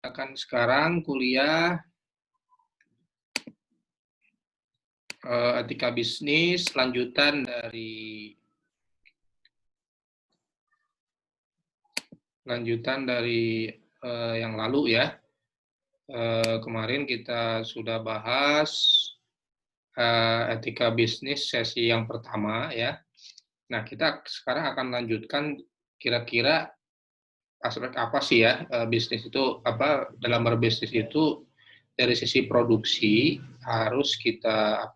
Akan sekarang kuliah etika bisnis, lanjutan dari yang lalu ya. Kemarin kita sudah bahas etika bisnis sesi yang pertama ya. Nah, kita sekarang akan lanjutkan kira-kira aspek apa sih ya bisnis itu, apa dalam berbisnis itu dari sisi produksi harus kita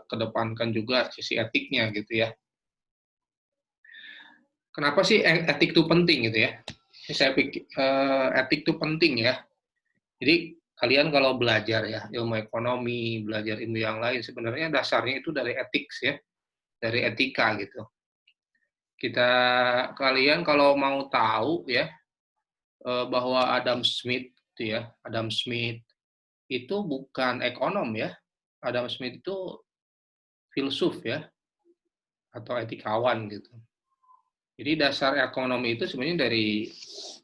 kedepankan juga sisi etiknya gitu ya. Kenapa sih etik itu penting gitu ya? Saya pikir etik itu penting ya. Jadi kalian kalau belajar ya ilmu ekonomi, belajar ilmu yang lain, sebenarnya dasarnya itu dari etik ya, dari etika gitu. Kalian kalau mau tahu ya bahwa Adam Smith itu ya, Adam Smith itu bukan ekonom ya. Adam Smith itu filsuf ya, atau etikawan gitu. Jadi dasar ekonomi itu sebenarnya dari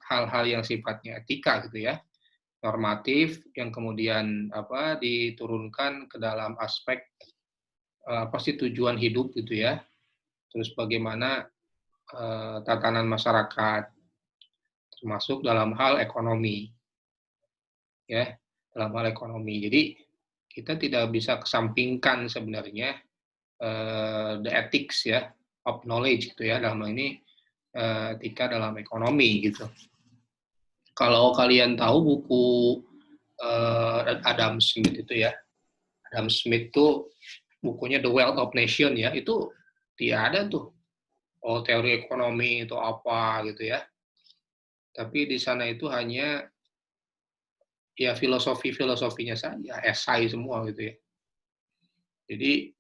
hal-hal yang sifatnya etika gitu ya, normatif yang kemudian diturunkan ke dalam aspek apa sih tujuan hidup gitu ya, terus bagaimana tatanan masyarakat termasuk dalam hal ekonomi ya, dalam hal ekonomi. Jadi kita tidak bisa kesampingkan sebenarnya the ethics ya of knowledge gitu ya, dalam hal ini etika dalam ekonomi gitu. Kalau kalian tahu buku Adam Smith itu ya, Adam Smith tuh bukunya The Wealth of Nation ya, itu tidak ada tuh teori ekonomi itu apa gitu ya. Tapi di sana itu hanya ya filosofinya saja, esai semua gitu ya. Jadi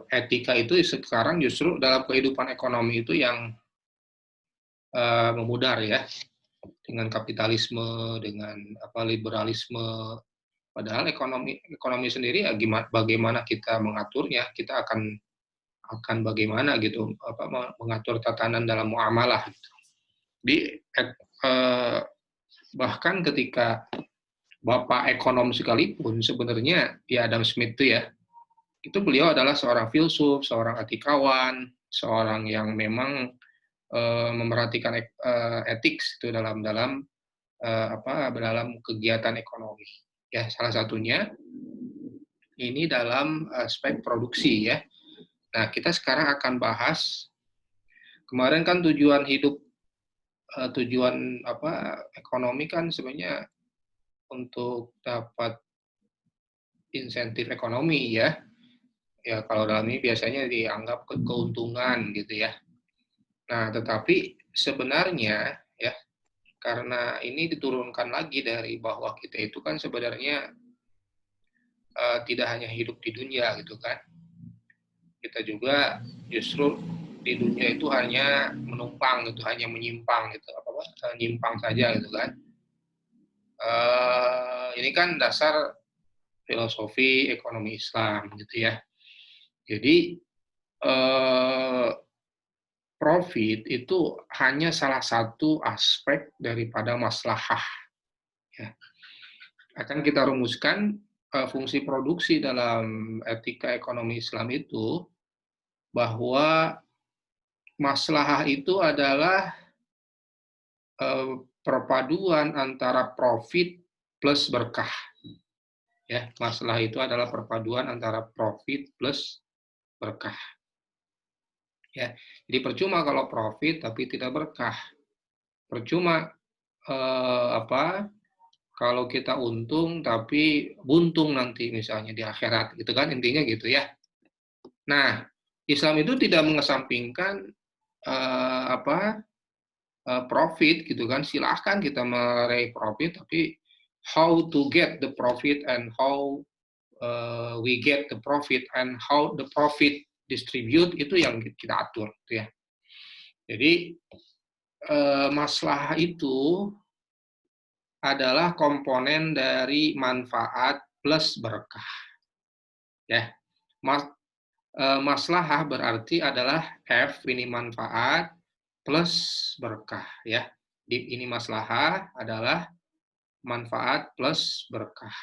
etika itu sekarang justru dalam kehidupan ekonomi itu yang memudar ya, dengan kapitalisme, dengan liberalisme. Padahal ekonomi sendiri ya bagaimana kita mengaturnya, kita akan bagaimana gitu mengatur tatanan dalam muamalah gitu. Di bahkan ketika Bapak ekonom sekalipun sebenarnya ya Adam Smith itu ya, itu beliau adalah seorang filsuf, seorang etikawan, seorang yang memang memerhatikan etik itu dalam kegiatan ekonomi. Ya, salah satunya ini dalam aspek produksi ya. Nah, kita sekarang akan bahas kemarin kan tujuan ekonomi kan sebenarnya untuk dapat insentif ekonomi ya. Ya, kalau dalam ini biasanya dianggap keuntungan gitu ya. Nah, tetapi sebenarnya ya, karena ini diturunkan lagi dari bahwa kita itu kan sebenarnya tidak hanya hidup di dunia gitu kan. Kita juga justru di dunia itu hanya menumpang gitu, hanya menyimpang gitu, nyimpang saja gitu kan. Ini kan dasar filosofi ekonomi Islam gitu ya. Jadi profit itu hanya salah satu aspek daripada maslahah. Ya. Akan kita rumuskan fungsi produksi dalam etika ekonomi Islam itu bahwa maslahah itu adalah perpaduan antara profit plus berkah. Ya, masalah itu adalah perpaduan antara profit plus berkah. Ya, jadi percuma kalau profit tapi tidak berkah. Percuma kalau kita untung tapi buntung nanti misalnya di akhirat, gitu kan intinya gitu ya. Nah, Islam itu tidak mengesampingkan profit gitu kan, silahkan kita meraih profit, tapi how to get the profit and how we get the profit and how the profit distribute itu yang kita atur gitu ya. Jadi masalah itu adalah komponen dari manfaat plus berkah ya. Maslahah berarti adalah F ini manfaat plus berkah ya. Ini maslahah adalah manfaat plus berkah.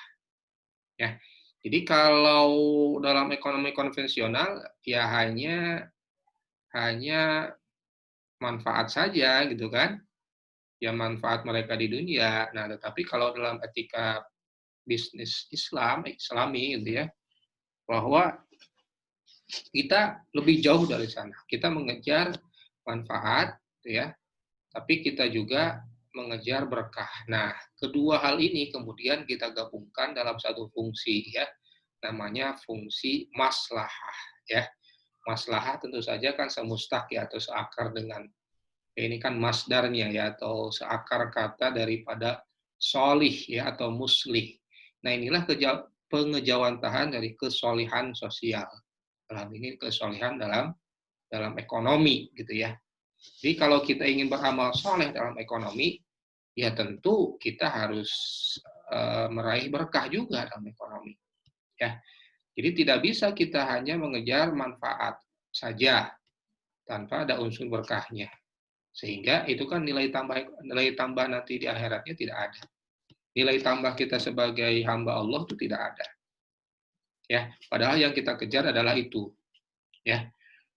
Ya. Jadi kalau dalam ekonomi konvensional ya hanya manfaat saja gitu kan. Ya manfaat mereka di dunia. Nah, tetapi kalau dalam etika bisnis Islami gitu ya, bahwa kita lebih jauh dari sana. Kita mengejar manfaat gitu ya, tapi kita juga mengejar berkah. Nah, kedua hal ini kemudian kita gabungkan dalam satu fungsi ya, namanya fungsi maslahah ya. Maslahah tentu saja kan semustaq ya, atau seakar dengan ini kan masdarnya ya, atau seakar kata daripada solih ya, atau muslih. Nah, inilah pengejawantahan dari kesolihan sosial. Dalam ini kesolihan dalam ekonomi gitu ya. Jadi kalau kita ingin beramal soleh dalam ekonomi, ya tentu kita harus meraih berkah juga dalam ekonomi. Ya, jadi tidak bisa kita hanya mengejar manfaat saja tanpa ada unsur berkahnya. Sehingga itu kan nilai tambah nanti di akhiratnya tidak ada. Nilai tambah kita sebagai hamba Allah itu tidak ada. Ya, padahal yang kita kejar adalah itu. Ya,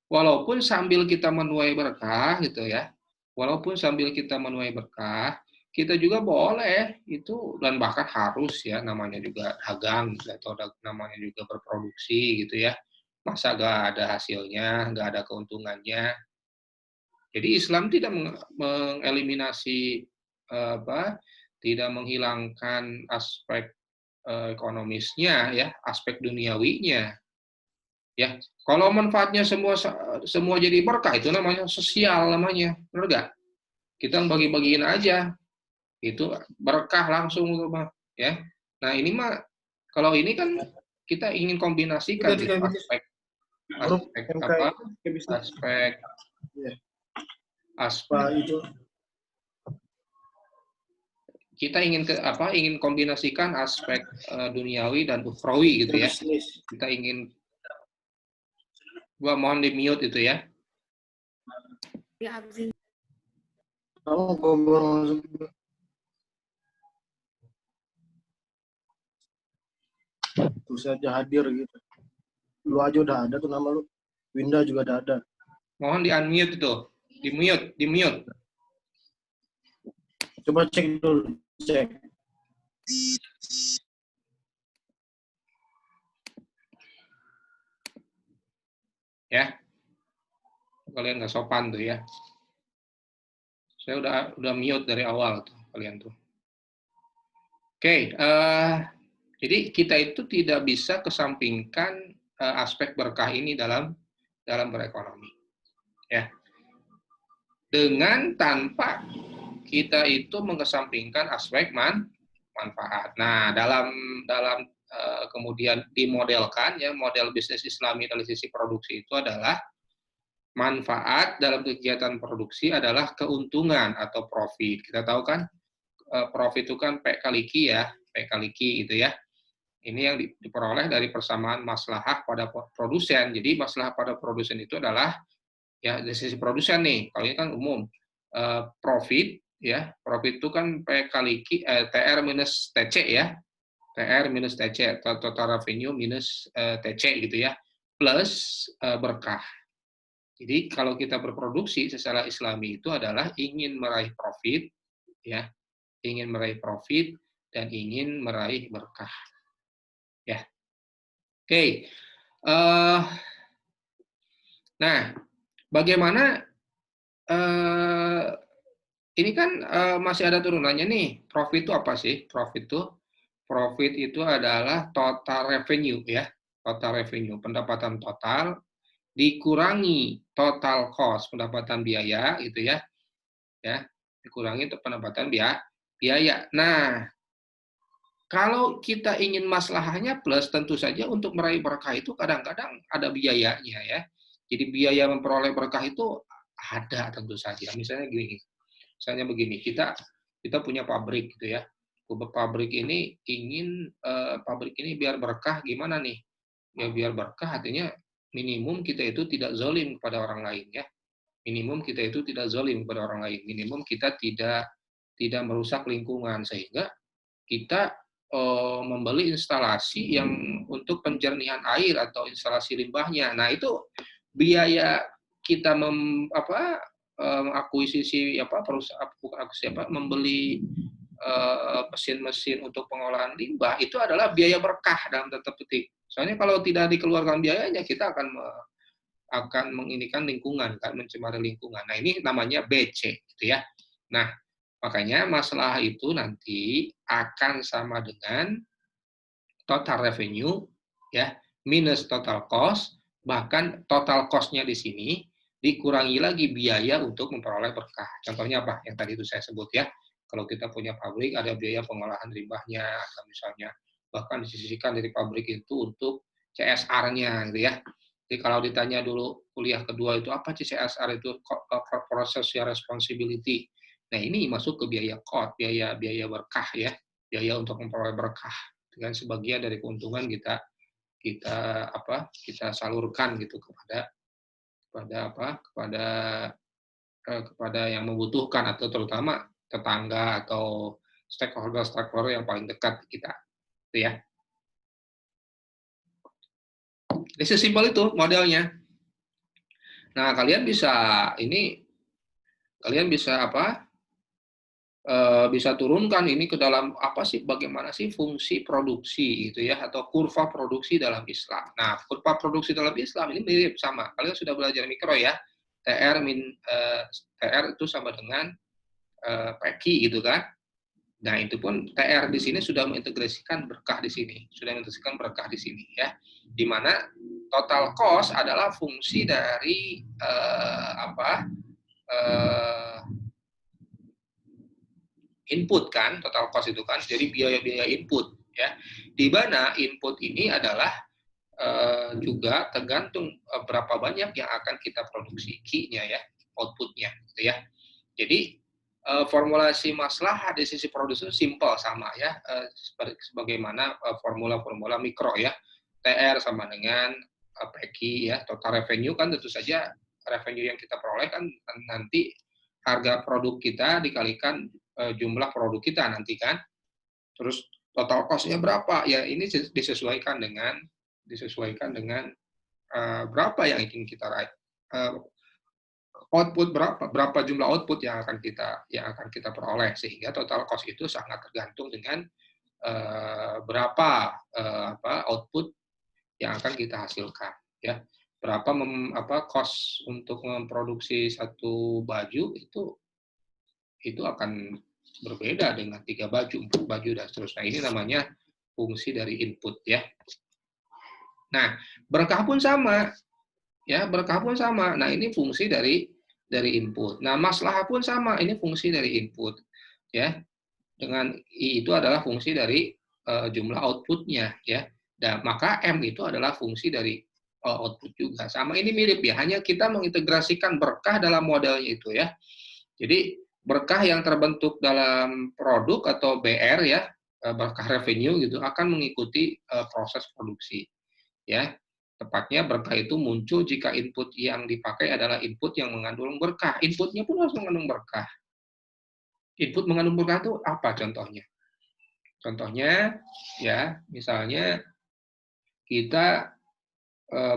walaupun sambil kita menuai berkah gitu ya, walaupun sambil kita menuai berkah, kita juga boleh itu, dan bahkan harus ya, namanya juga dagang gitu, atau namanya juga berproduksi gitu ya. Masa nggak ada hasilnya, nggak ada keuntungannya. Jadi Islam tidak mengeliminasi apa, tidak menghilangkan aspek ekonomisnya ya, aspek duniawinya. Ya, kalau manfaatnya semua jadi berkah, itu namanya sosial namanya, benar nggak? Kita bagi-bagiin aja, itu berkah langsung ya. Nah ini mah, kalau ini kan kita ingin Udah kombinasikan di gitu, kayak bisnis grup aspek MK apa, itu kayak bisnis aspek ya aspek Pak itu kita ingin kombinasikan aspek duniawi dan ukhrawi gitu kayak ya. bisnis. Kita ingin, mohon di mute itu ya. Ya, absen. Kamu ngobrol langsung terus aja hadir gitu. Lu aja udah ada tuh nama lu. Winda juga udah ada. Mohon di unmute itu, di mute. Coba cek dulu, cek. Ya. Kalian nggak sopan tuh ya. Saya udah mute dari awal tuh kalian tuh. Oke, jadi kita itu tidak bisa kesampingkan aspek berkah ini dalam berekonomi. Ya. Dengan tanpa kita itu mengesampingkan aspek manfaat. Nah, dalam kemudian dimodelkan ya, model bisnis Islami dari sisi produksi itu adalah manfaat dalam kegiatan produksi adalah keuntungan atau profit. Kita tahu kan profit itu kan P kali Q ya, P kali Q gitu ya. Ini yang diperoleh dari persamaan maslahah pada produsen. Jadi maslahah pada produsen itu adalah ya dari sisi produsen nih. Kalau ini kan umum profit ya, profit itu kan P kali Q, TR minus TC ya, TR minus TC, total revenue minus TC gitu ya, plus berkah. Jadi kalau kita berproduksi secara Islami itu adalah ingin meraih profit, ya, ingin meraih profit dan ingin meraih berkah, ya. Oke, nah, bagaimana ini kan masih ada turunannya nih. Profit itu apa sih? Profit itu adalah total revenue ya, total revenue, pendapatan total dikurangi total cost, pendapatan biaya gitu ya, dikurangi untuk pendapatan biaya. Nah, kalau kita ingin maslahahnya plus, tentu saja untuk meraih berkah itu kadang-kadang ada biayanya ya. Jadi biaya memperoleh berkah itu ada tentu saja. Misalnya begini, kita punya pabrik gitu ya. Pabrik ini ingin pabrik ini biar berkah gimana nih? Ya biar berkah artinya minimum kita itu tidak zalim kepada orang lain ya. Minimum kita itu tidak zalim kepada orang lain. Minimum kita tidak tidak merusak lingkungan, sehingga kita membeli instalasi yang untuk penjernihan air atau instalasi limbahnya. Nah, itu biaya kita akuisisi membeli mesin-mesin untuk pengolahan limbah itu adalah biaya berkah dalam tanda petik. Soalnya kalau tidak dikeluarkan biayanya, kita akan menginikan lingkungan, kan, mencemari lingkungan. Nah, ini namanya BC, gitu ya. Nah, makanya masalah itu nanti akan sama dengan total revenue, ya, minus total cost, bahkan total cost-nya di sini dikurangi lagi biaya untuk memperoleh berkah. Contohnya apa? Yang tadi itu saya sebut, ya. Kalau kita punya pabrik, ada biaya pengolahan limbahnya, atau misalnya bahkan disisihkan dari pabrik itu untuk CSR-nya, gitu ya. Jadi kalau ditanya dulu kuliah kedua itu apa sih CSR itu, corporate social responsibility. Nah, ini masuk ke biaya cost, biaya berkah, ya, biaya untuk memperoleh berkah, dengan sebagian dari keuntungan kita salurkan gitu kepada yang membutuhkan, atau terutama tetangga atau stakeholder yang paling dekat kita, gitu ya. Ini sesimpel itu modelnya. Nah, kalian bisa bisa turunkan ini ke dalam bagaimana sih fungsi produksi itu ya, atau kurva produksi dalam Islam. Nah, kurva produksi dalam Islam ini mirip sama. Kalian sudah belajar mikro ya. TR itu sama dengan PQ gitu kan. Nah, itu pun TR di sini sudah mengintegrasikan berkah di sini. Ya. Di mana total cost adalah fungsi dari input kan, total cost itu kan, jadi biaya-biaya input ya. Di mana input ini adalah juga tergantung berapa banyak yang akan kita produksi, Q-nya ya, output-nya gitu ya. Jadi formulasi maslahat di sisi produksi simple sama ya, sebagaimana formula-formula mikro ya. TR sama dengan PQ ya, total revenue kan tentu saja revenue yang kita peroleh kan nanti harga produk kita dikalikan jumlah produk kita nanti kan. Terus total cost-nya berapa? Ya ini disesuaikan dengan berapa yang ingin kita raih. Output berapa jumlah output yang akan kita peroleh, sehingga total cost itu sangat tergantung dengan berapa output yang akan kita hasilkan ya. Berapa cost untuk memproduksi satu baju itu akan berbeda dengan 3 baju, 4 baju, dan seterusnya. Ini namanya fungsi dari input ya. Nah, berkah pun sama. Ya, berkah pun sama. Nah, ini fungsi dari input. Nah, maslahah pun sama. Ini fungsi dari input. Ya. Dengan I itu adalah fungsi dari jumlah outputnya ya. Dan maka M itu adalah fungsi dari output juga. Sama, ini mirip ya. Hanya kita mengintegrasikan berkah dalam modelnya itu ya. Jadi berkah yang terbentuk dalam produk atau BR ya, berkah revenue gitu, akan mengikuti proses produksi. Ya, tepatnya berkah itu muncul jika input yang dipakai adalah input yang mengandung berkah. Inputnya pun harus mengandung berkah. Input mengandung berkah itu apa contohnya? Contohnya ya, misalnya kita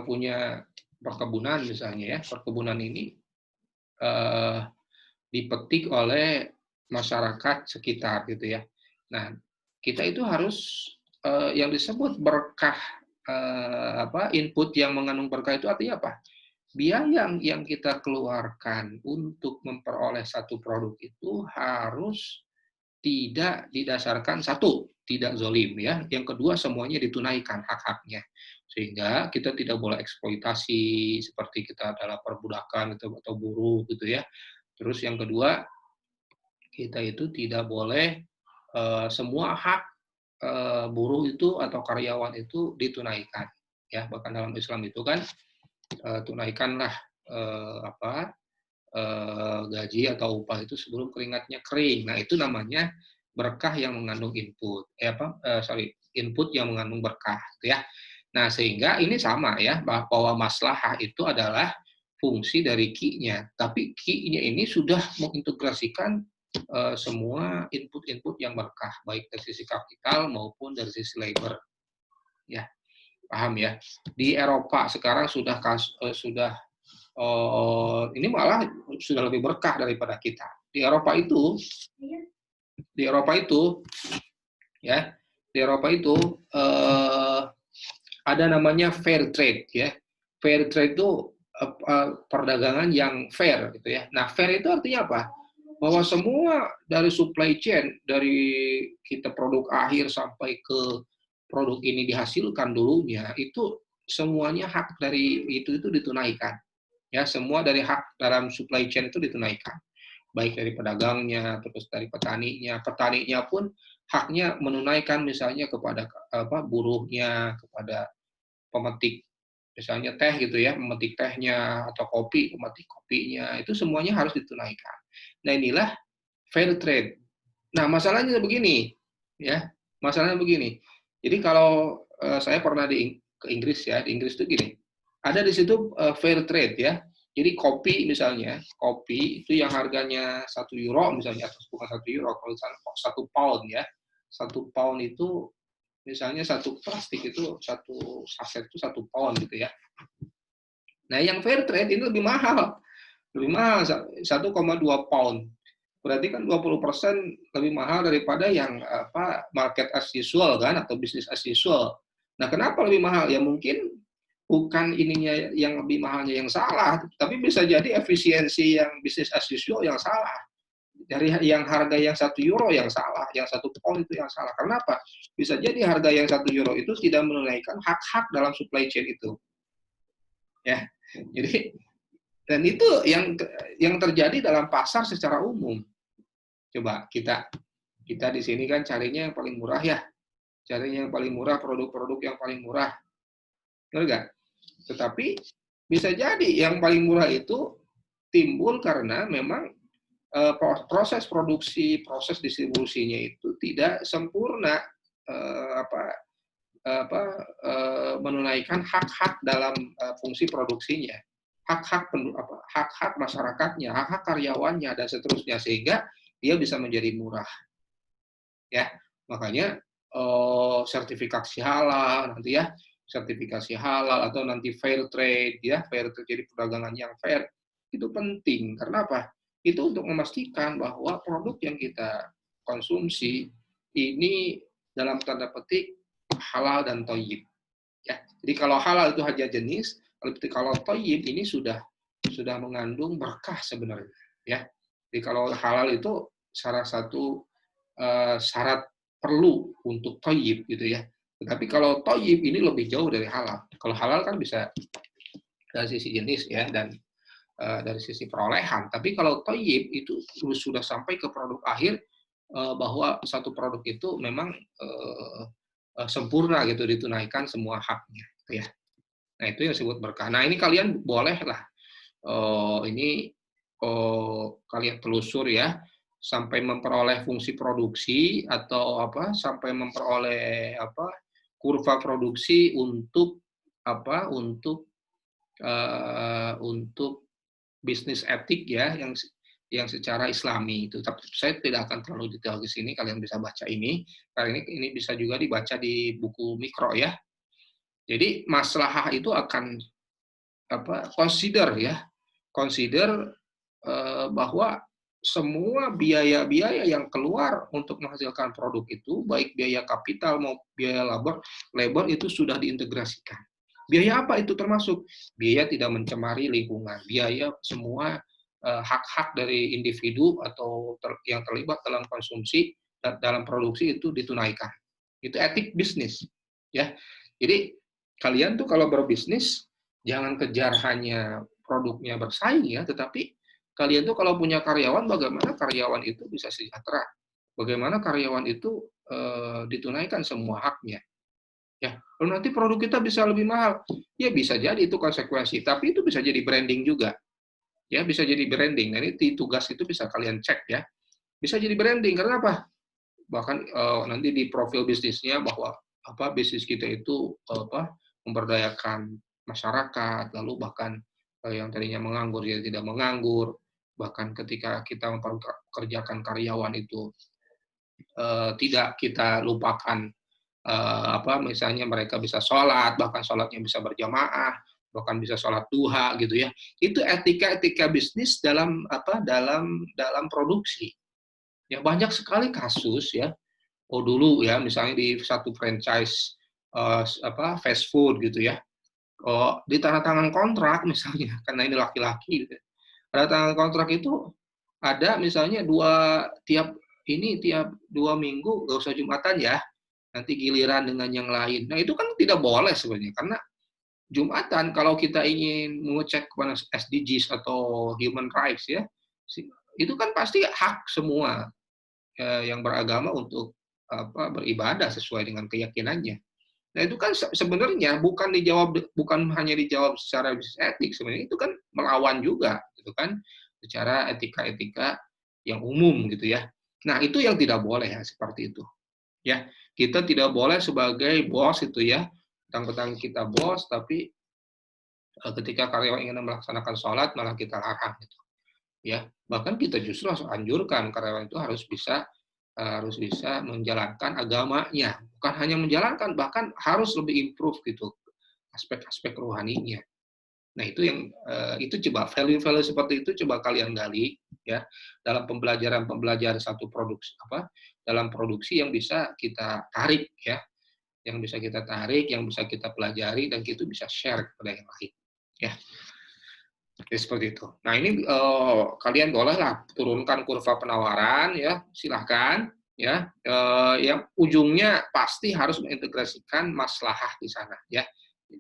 punya perkebunan misalnya ya, perkebunan ini dipetik oleh masyarakat sekitar gitu ya. Nah, kita itu harus yang disebut berkah input yang mengandung berkah itu artinya apa? Biaya yang kita keluarkan untuk memperoleh satu produk itu harus tidak didasarkan satu, tidak zolim ya. Yang kedua, semuanya ditunaikan hak-haknya. Sehingga kita tidak boleh eksploitasi seperti kita adalah perbudakan atau buruh gitu ya. Terus yang kedua, kita itu tidak boleh semua hak buruh itu atau karyawan itu ditunaikan. Ya, bahkan dalam Islam itu kan tunaikanlah gaji atau upah itu sebelum keringatnya kering. Nah, itu namanya berkah yang mengandung input. Input yang mengandung berkah, gitu ya. Nah, sehingga ini sama ya, bahwa maslahah itu adalah fungsi dari Q-nya. Tapi Q-nya ini sudah mengintegrasikan semua input-input yang berkah, baik dari sisi kapital maupun dari sisi labor. Ya, paham ya? Di Eropa sekarang ini malah sudah lebih berkah daripada kita. Di Eropa itu ya, di Eropa itu ada namanya fair trade ya. Fair trade itu perdagangan yang fair gitu ya. Nah, fair itu artinya apa? Bahwa semua dari supply chain, dari kita produk akhir sampai ke produk ini dihasilkan dulunya, itu semuanya hak dari itu ditunaikan. Ya, semua dari hak dalam supply chain itu ditunaikan. Baik dari pedagangnya, terus dari petaninya. Petaninya pun haknya menunaikan misalnya kepada buruhnya, kepada pemetik misalnya teh gitu ya, memetik tehnya, atau kopi, pemetik kopinya, itu semuanya harus ditunaikan. Nah, inilah fair trade. Nah, masalahnya begini, ya, masalahnya begini. Jadi kalau saya pernah ke Inggris ya, di Inggris itu gini, ada di situ fair trade ya. Jadi kopi misalnya, kopi itu yang harganya €1 misalnya, atau bukan €1, kalau 1 pound ya, 1 pound itu misalnya satu plastik itu, satu saset itu 1 pound gitu ya. Nah, yang fair trade ini lebih mahal 1,2 pound. Berarti kan 20% lebih mahal daripada yang market as usual kan, atau business as usual. Nah, kenapa lebih mahal? Ya mungkin bukan ininya yang lebih mahalnya yang salah, tapi bisa jadi efisiensi yang business as usual yang salah. Dari yang harga yang €1 yang salah, yang 1 pound itu yang salah. Kenapa? Bisa jadi harga yang €1 itu tidak menunaikan hak-hak dalam supply chain itu. Ya, jadi dan itu yang terjadi dalam pasar secara umum. Coba kita di sini kan carinya yang paling murah ya, carinya yang paling murah, produk-produk yang paling murah, benar nggak? Tetapi bisa jadi yang paling murah itu timbul karena memang proses produksi, proses distribusinya itu tidak sempurna menunaikan hak-hak dalam fungsi produksinya, hak-hak masyarakatnya, hak-hak karyawannya dan seterusnya, sehingga dia bisa menjadi murah. Ya, makanya sertifikasi halal nanti ya, sertifikasi halal atau nanti fair trade ya, fair trade jadi perdagangan yang fair itu penting. Karena apa? Itu untuk memastikan bahwa produk yang kita konsumsi ini dalam tanda petik halal dan thayyib. Ya, jadi kalau halal itu hanya jenis, kalau thayyib ini sudah mengandung berkah sebenarnya. Ya, jadi kalau halal itu salah satu syarat perlu untuk thayyib gitu ya. Tetapi kalau thayyib ini lebih jauh dari halal. Kalau halal kan bisa dari sisi jenis ya, dan dari sisi perolehan. Tapi kalau thayyib itu sudah sampai ke produk akhir, bahwa satu produk itu memang sempurna gitu, ditunaikan semua haknya gitu ya. Nah, itu yang disebut berkah. Nah, ini kalian bolehlah kalian telusur ya, sampai memperoleh fungsi produksi atau sampai memperoleh kurva produksi untuk untuk bisnis etik ya, yang secara Islami itu. Tapi saya tidak akan terlalu detail di sini, kalian bisa baca ini. Karena ini bisa juga dibaca di buku mikro ya. Jadi maslahah itu akan consider bahwa semua biaya-biaya yang keluar untuk menghasilkan produk itu, baik biaya kapital maupun biaya labor itu sudah diintegrasikan. Biaya apa itu termasuk? Biaya tidak mencemari lingkungan, biaya semua hak-hak dari individu atau yang terlibat dalam konsumsi dan dalam produksi itu ditunaikan. Itu etik bisnis, ya. Jadi kalian tuh kalau berbisnis jangan kejar hanya produknya bersaing ya, tetapi kalian tuh kalau punya karyawan, bagaimana karyawan itu bisa sejahtera, bagaimana karyawan itu ditunaikan semua haknya. Ya, lalu nanti produk kita bisa lebih mahal. Ya bisa jadi itu konsekuensi, tapi itu bisa jadi branding juga. Ya, bisa jadi branding. Nah, ini tugas itu bisa kalian cek ya. Bisa jadi branding karena apa? Bahkan nanti di profil bisnisnya bahwa bisnis kita itu memberdayakan masyarakat, lalu bahkan yang tadinya menganggur jadi tidak menganggur, Bahkan ketika kita mempekerjakan karyawan itu tidak kita lupakan misalnya mereka bisa sholat, bahkan sholatnya bisa berjamaah, bahkan bisa sholat duha gitu ya. Itu etika-etika bisnis dalam produksi. Ya banyak sekali kasus ya. Oh dulu ya, misalnya di satu franchise fast food gitu ya. Oh di tanda tangan kontrak misalnya, karena ini laki-laki, gitu. Tanda tangan kontrak itu ada misalnya tiap 2 minggu nggak usah Jumatan ya, nanti giliran dengan yang lain. Nah itu kan tidak boleh sebenarnya, karena Jumatan kalau kita ingin mengecek kepada SDGs atau human rights ya, itu kan pasti hak semua yang beragama untuk beribadah sesuai dengan keyakinannya. Nah itu kan sebenarnya bukan hanya dijawab secara bisnis etik, sebenarnya itu kan melawan juga, gitu kan, secara etika-etika yang umum gitu ya. Nah itu yang tidak boleh ya, seperti itu. Ya, kita tidak boleh sebagai bos itu ya, mentang-mentang kita bos, tapi ketika karyawan ingin melaksanakan sholat malah kita larang gitu. Ya, bahkan kita justru harus anjurkan karyawan itu harus bisa menjalankan agamanya, bukan hanya menjalankan, bahkan harus lebih improve gitu aspek-aspek rohaninya. Nah itu coba value-value seperti itu coba kalian gali ya dalam pembelajaran satu produksi dalam produksi yang bisa kita tarik ya, yang bisa kita pelajari dan kita bisa share kepada yang lain ya. Jadi seperti itu. Nah ini kalian bolehlah turunkan kurva penawaran ya, silahkan ya. Yang ujungnya pasti harus mengintegrasikan maslahah di sana ya,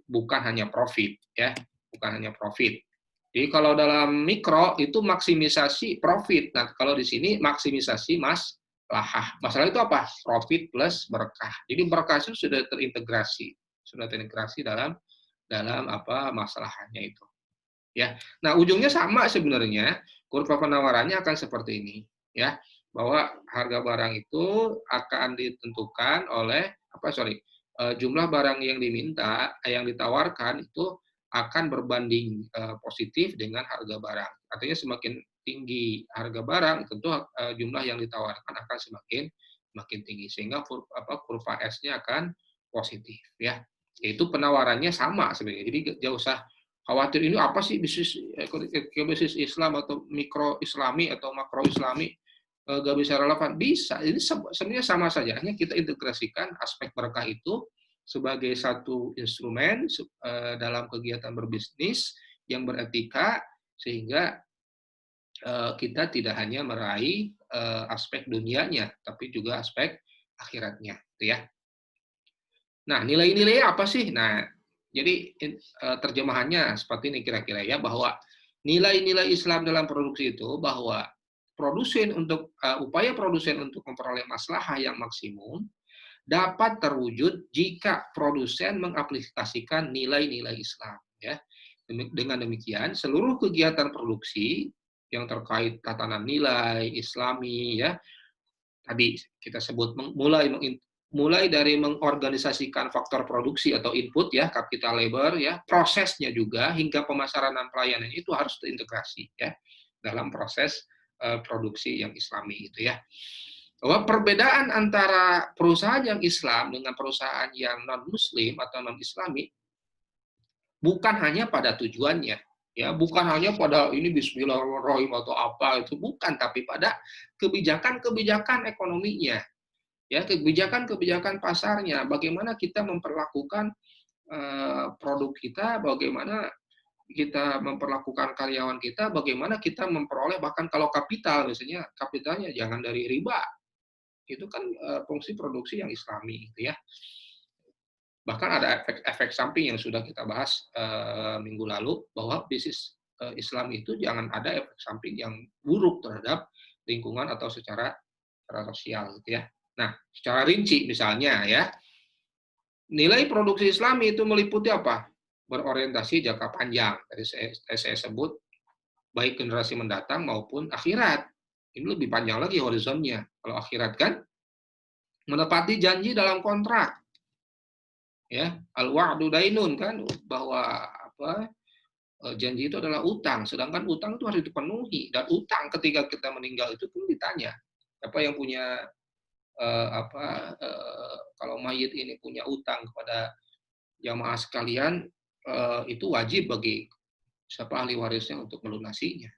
bukan hanya profit ya, bukan hanya profit. Jadi kalau dalam mikro itu maksimisasi profit. Nah kalau di sini maksimisasi maslahah. Masalah itu apa? Profit plus berkah. Jadi berkah itu sudah terintegrasi dalam masalahnya itu. Ya. Nah, ujungnya sama sebenarnya, kurva penawarannya akan seperti ini, ya. Bahwa harga barang itu akan ditentukan oleh jumlah barang yang yang ditawarkan itu akan berbanding positif dengan harga barang. Artinya semakin tinggi harga barang, tentu jumlah yang ditawarkan akan semakin tinggi sehingga kurva S-nya akan positif, ya. Yaitu penawarannya sama sebenarnya. Jadi nggak usah khawatir ini apa sih bisnis Islam atau mikro Islami atau makro Islami nggak bisa relevan. Bisa, ini sebenarnya sama saja. Hanya kita integrasikan aspek berkah itu sebagai satu instrumen dalam kegiatan berbisnis yang beretika sehingga kita tidak hanya meraih aspek dunianya, tapi juga aspek akhiratnya, gitu ya. Nah, nilai-nilai apa sih? Nah, jadi terjemahannya seperti ini kira-kira ya, bahwa nilai-nilai Islam dalam produksi itu bahwa upaya produsen untuk memperoleh maslahah yang maksimum dapat terwujud jika produsen mengaplikasikan nilai-nilai Islam ya. Dengan demikian seluruh kegiatan produksi yang terkait tatanan nilai Islami ya, tadi kita sebut mulai dari mengorganisasikan faktor produksi atau input ya, capital labor ya, prosesnya juga hingga pemasaran dan pelayanan itu harus terintegrasi ya dalam proses produksi yang Islami itu ya. Bahwa perbedaan antara perusahaan yang Islam dengan perusahaan yang non Muslim atau non Islami bukan hanya pada tujuannya ya, bukan hanya pada ini Bismillahirrahmanirrahim atau apa itu, bukan, tapi pada kebijakan-kebijakan ekonominya. Ya, kebijakan-kebijakan pasarnya, bagaimana kita memperlakukan produk kita, bagaimana kita memperlakukan karyawan kita, bagaimana kita memperoleh, bahkan kalau kapital, misalnya kapitalnya jangan dari riba, itu kan fungsi produksi yang Islami, gitu ya. Bahkan ada efek samping yang sudah kita bahas minggu lalu, bahwa bisnis Islam itu jangan ada efek samping yang buruk terhadap lingkungan atau secara sosial, gitu ya. Nah, secara rinci misalnya ya, nilai produksi Islami itu meliputi apa? Berorientasi jangka panjang. Tadi saya sebut baik generasi mendatang maupun akhirat. Ini lebih panjang lagi horizonnya. Kalau akhirat kan menepati janji dalam kontrak. Ya, al-wa'du dainun kan, bahwa Janji itu adalah utang, sedangkan utang itu harus dipenuhi, dan utang ketika kita meninggal itu pun ditanya, siapa yang punya kalau mayit ini punya utang kepada jamaah sekalian, itu wajib bagi siapa ahli warisnya untuk melunasinya.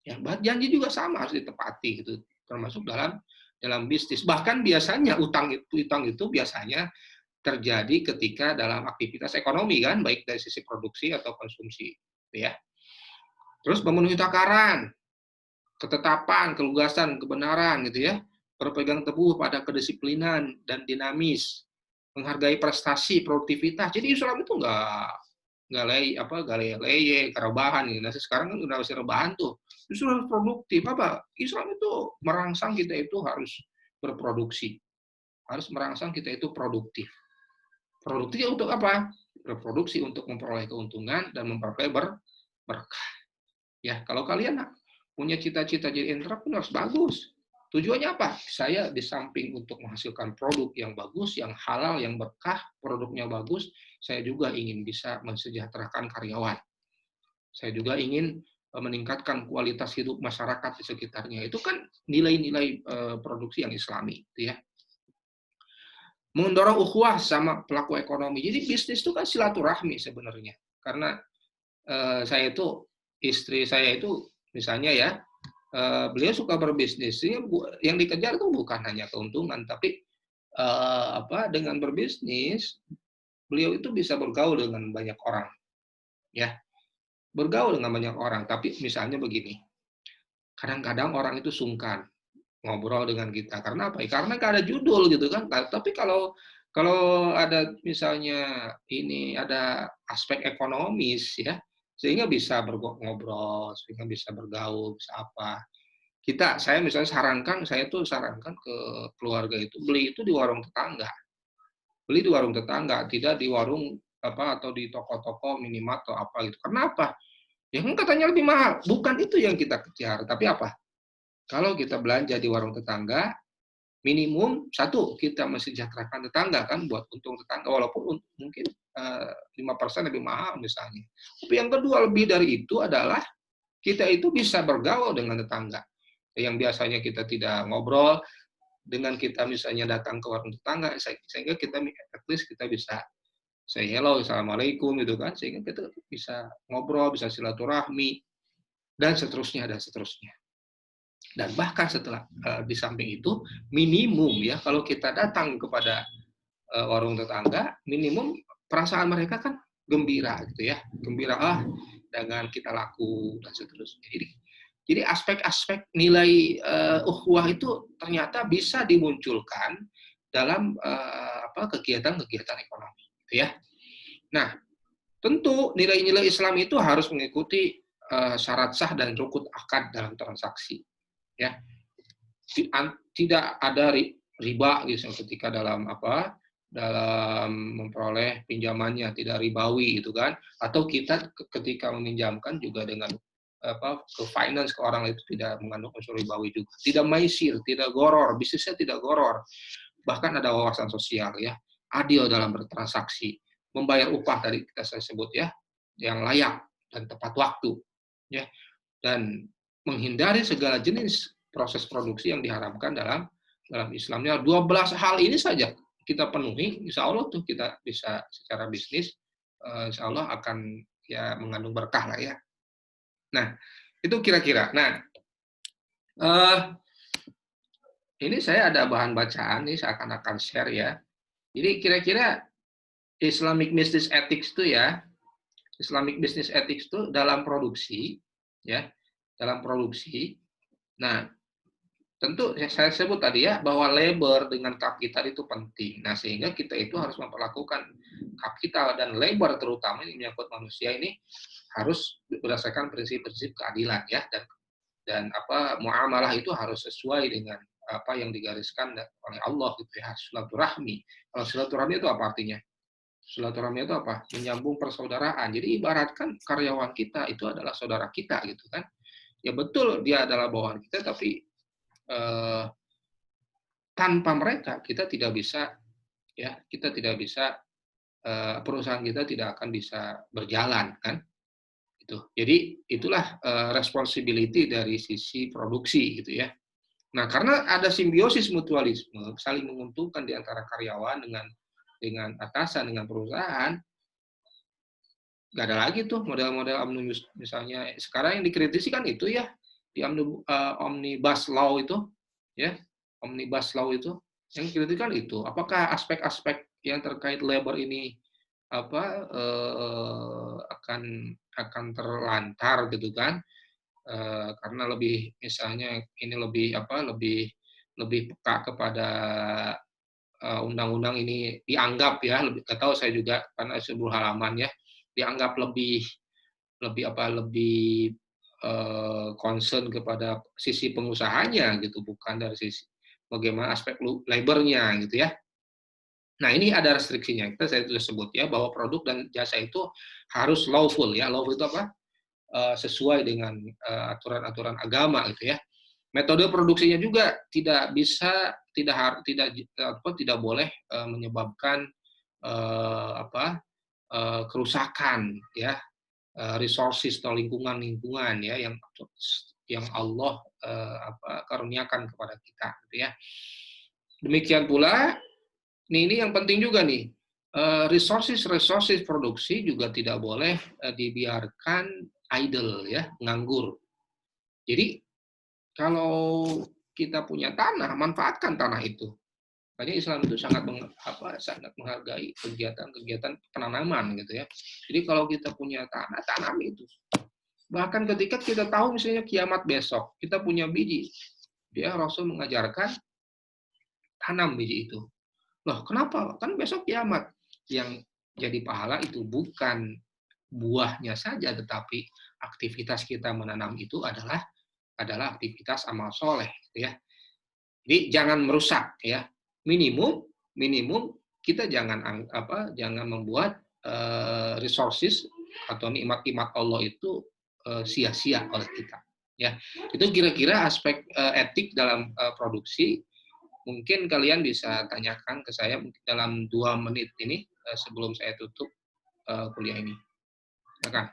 Ya, janji juga sama harus ditepati gitu, termasuk dalam bisnis. Bahkan biasanya utang itu biasanya terjadi ketika dalam aktivitas ekonomi kan, baik dari sisi produksi atau konsumsi, ya. Terus memenuhi takaran, ketetapan, kelugasan, kebenaran gitu ya, berpegang teguh pada kedisiplinan dan dinamis, menghargai prestasi, produktivitas. Jadi Islam itu nggak leye, kerebahan gitu. Nah, sekarang kan udah masih rebahan tuh. Justru harus produktif. Apa? Islam itu merangsang kita itu harus berproduksi. Harus merangsang kita itu produktif. Produktif untuk apa? Berproduksi untuk memperoleh keuntungan dan memperoleh berkah. Ya, kalau kalian punya cita-cita jadi entrepreneur bagus. Tujuannya apa? Saya di samping untuk menghasilkan produk yang bagus, yang halal, yang berkah, produknya bagus, saya juga ingin bisa mensejahterakan karyawan. Saya juga ingin meningkatkan kualitas hidup masyarakat di sekitarnya. Itu kan nilai-nilai produksi yang Islami, gitu ya. Mendorong ukhuwah sama pelaku ekonomi. Jadi bisnis itu kan silaturahmi sebenarnya. Karena saya itu, istri saya itu misalnya ya, beliau suka berbisnis. Yang dikejar itu bukan hanya keuntungan, tapi dengan berbisnis beliau itu bisa bergaul dengan banyak orang, ya, bergaul dengan banyak orang. Tapi misalnya begini, kadang-kadang orang itu sungkan ngobrol dengan kita karena apa? Karena nggak ada judul gitu kan. Tapi kalau ada misalnya ini ada aspek ekonomis ya, sehingga bisa ngobrol, sehingga bisa bergaul, bisa apa. Saya misalnya sarankan ke keluarga itu beli itu di warung tetangga. Beli di warung tetangga, tidak di warung atau di toko-toko minimarket atau apa gitu. Kenapa? Ya kan katanya lebih mahal. Bukan itu yang kita kejar, tapi apa? Kalau kita belanja di warung tetangga, minimum satu kita mensejahterakan tetangga kan, buat untung tetangga walaupun mungkin 5% lebih mahal misalnya. Tapi yang kedua lebih dari itu adalah kita itu bisa bergaul dengan tetangga. Yang biasanya kita tidak ngobrol, dengan kita misalnya datang ke warung tetangga, sehingga kita at least kita bisa say hello, assalamualaikum gitu kan, sehingga kita bisa ngobrol, bisa silaturahmi, dan seterusnya dan seterusnya. Dan bahkan setelah di samping itu minimum ya kalau kita datang kepada warung tetangga, minimum perasaan mereka kan gembira gitu ya, gembira dengan kita laku dan seterusnya. Jadi aspek-aspek nilai ukhuwah itu ternyata bisa dimunculkan dalam kegiatan-kegiatan ekonomi, gitu ya. Nah, tentu nilai-nilai Islam itu harus mengikuti syarat sah dan rukun akad dalam transaksi. Ya, tidak ada riba gitu ketika dalam memperoleh pinjamannya, tidak ribawi gitu kan, atau kita ketika meminjamkan juga dengan ke finance ke orang itu tidak mengandung unsur ribawi juga, tidak maisir, tidak goror, bisnisnya tidak goror, bahkan ada wawasan sosial ya, adil dalam bertransaksi, membayar upah tadi saya sebut ya, yang layak dan tepat waktu ya, dan menghindari segala jenis proses produksi yang diharamkan dalam Islamnya. 12 hal ini saja kita penuhi, insya Allah tuh kita bisa secara bisnis, insya Allah akan ya mengandung berkah lah ya. Nah, itu kira-kira. Nah, ini saya ada bahan bacaan nih, saya akan share ya. Jadi kira-kira Islamic Business Ethics itu ya, Islamic Business Ethics itu dalam produksi, ya, dalam produksi. Nah, tentu saya sebut tadi ya, bahwa labor dengan kapital itu penting. Nah, sehingga kita itu harus memperlakukan kapital dan labor terutama ini menyangkut manusia ini harus berdasarkan prinsip-prinsip keadilan ya, dan muamalah itu harus sesuai dengan apa yang digariskan oleh Allah gitu ya, silaturahmi. Kalau silaturahmi itu apa artinya? Silaturahmi itu apa? Menyambung persaudaraan. Jadi ibaratkan karyawan kita itu adalah saudara kita gitu kan. Ya betul dia adalah bawahan kita, tapi tanpa mereka kita tidak bisa perusahaan kita tidak akan bisa berjalan kan. Gitu. Jadi itulah responsibility dari sisi produksi gitu ya. Nah, karena ada simbiosis mutualisme, saling menguntungkan di antara karyawan dengan atasan, dengan perusahaan, nggak ada lagi tuh model-model omnibus. Misalnya sekarang yang dikritisi kan itu ya, di omnibus law itu, ya, omnibus law itu, yang dikritik kan itu. Apakah aspek-aspek yang terkait labor ini apa akan terlantar gitu kan? Karena lebih misalnya ini lebih peka kepada undang-undang ini dianggap ya, nggak tahu saya juga karena sebuah halaman ya, dianggap lebih concern kepada sisi pengusahanya gitu, bukan dari sisi bagaimana aspek labornya gitu ya. Nah, ini ada restriksinya. Saya sudah sebut ya bahwa produk dan jasa itu harus lawful ya. Lawful itu apa? Sesuai dengan aturan-aturan agama gitu ya. Metode produksinya juga tidak bisa tidak boleh menyebabkan kerusakan ya, resources atau lingkungan ya yang Allah karuniakan kepada kita gitu ya. Demikian pula ini yang penting juga nih, resources produksi juga tidak boleh dibiarkan idle ya, nganggur. Jadi kalau kita punya tanah, manfaatkan tanah itu. Makanya Islam itu sangat menghargai kegiatan penanaman gitu ya. Jadi kalau kita punya tanah, tanami itu. Bahkan ketika kita tahu misalnya kiamat besok, kita punya biji, dia Rasul mengajarkan tanam biji itu. Loh, kenapa? Kan besok kiamat. Yang jadi pahala itu bukan buahnya saja, tetapi aktivitas kita menanam itu adalah aktivitas amal soleh, gitu ya. Jadi jangan merusak ya. Minimum kita jangan membuat resources atau nikmat-nikmat Allah itu sia-sia oleh kita. Ya, itu kira-kira aspek etik dalam produksi. Mungkin kalian bisa tanyakan ke saya dalam 2 menit ini sebelum saya tutup kuliah ini. Silakan.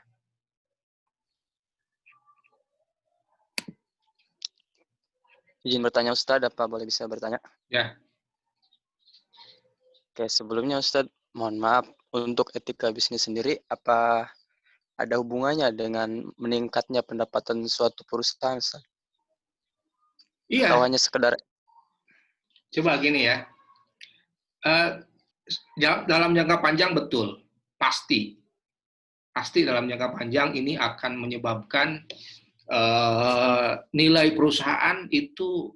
Izin bertanya Ustadz, apa boleh bisa bertanya? Ya. Oke, sebelumnya Ustadz, mohon maaf, untuk etika bisnis sendiri, apa ada hubungannya dengan meningkatnya pendapatan suatu perusahaan, Ustadz? Iya. Atau hanya sekedar? Coba gini ya, dalam jangka panjang betul, pasti dalam jangka panjang ini akan menyebabkan nilai perusahaan itu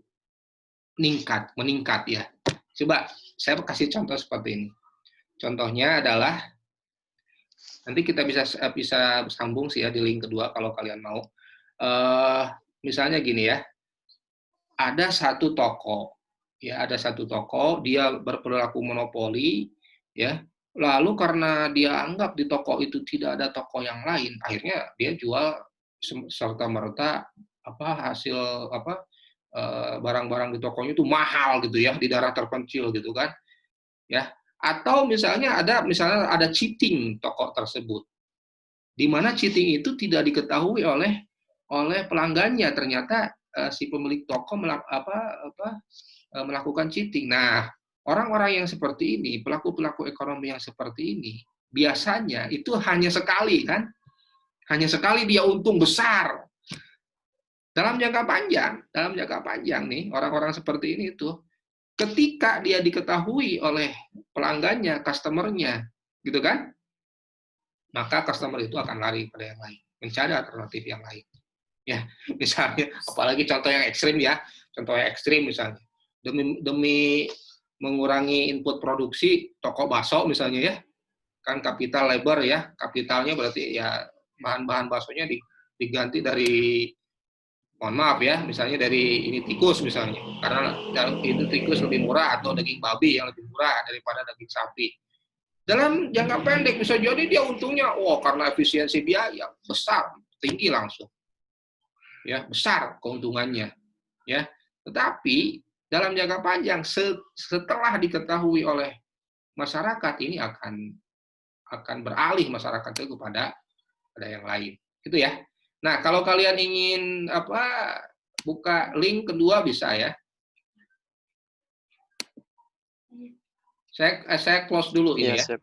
meningkat ya. Coba saya kasih contoh seperti ini. Contohnya adalah nanti kita bisa sambung sih ya di link kedua kalau kalian mau. Misalnya gini ya, ada satu toko, dia berperilaku monopoli, ya. Lalu karena dia anggap di toko itu tidak ada toko yang lain, akhirnya dia jual serta merta hasil barang-barang di tokonya itu mahal gitu ya, di daerah terpencil gitu kan, ya. Atau misalnya ada cheating toko tersebut, di mana cheating itu tidak diketahui oleh pelanggannya, ternyata si pemilik toko melakukan cheating. Nah, orang-orang yang seperti ini, pelaku-pelaku ekonomi yang seperti ini, biasanya itu hanya sekali dia untung besar. Dalam jangka panjang nih, orang-orang seperti ini tuh, ketika dia diketahui oleh pelanggannya, customer-nya, gitu kan, maka customer itu akan lari pada yang lain, mencari alternatif yang lain. Ya, misalnya, apalagi contoh yang ekstrim ya, misalnya, demi mengurangi input produksi toko bakso misalnya ya, kan kapital labor ya, kapitalnya berarti ya bahan-bahan baksonya diganti dari, mohon maaf ya, misalnya dari ini tikus misalnya, karena itu tikus lebih murah, atau daging babi yang lebih murah daripada daging sapi. Dalam jangka pendek bisa jadi dia untungnya, karena efisiensi biaya besar, tinggi langsung, ya besar keuntungannya, ya. Tetapi dalam jangka panjang setelah diketahui oleh masyarakat ini akan beralih masyarakat itu kepada yang lain. Gitu ya. Nah, kalau kalian ingin buka link kedua bisa ya. Saya close dulu ini Iya, ya. siap.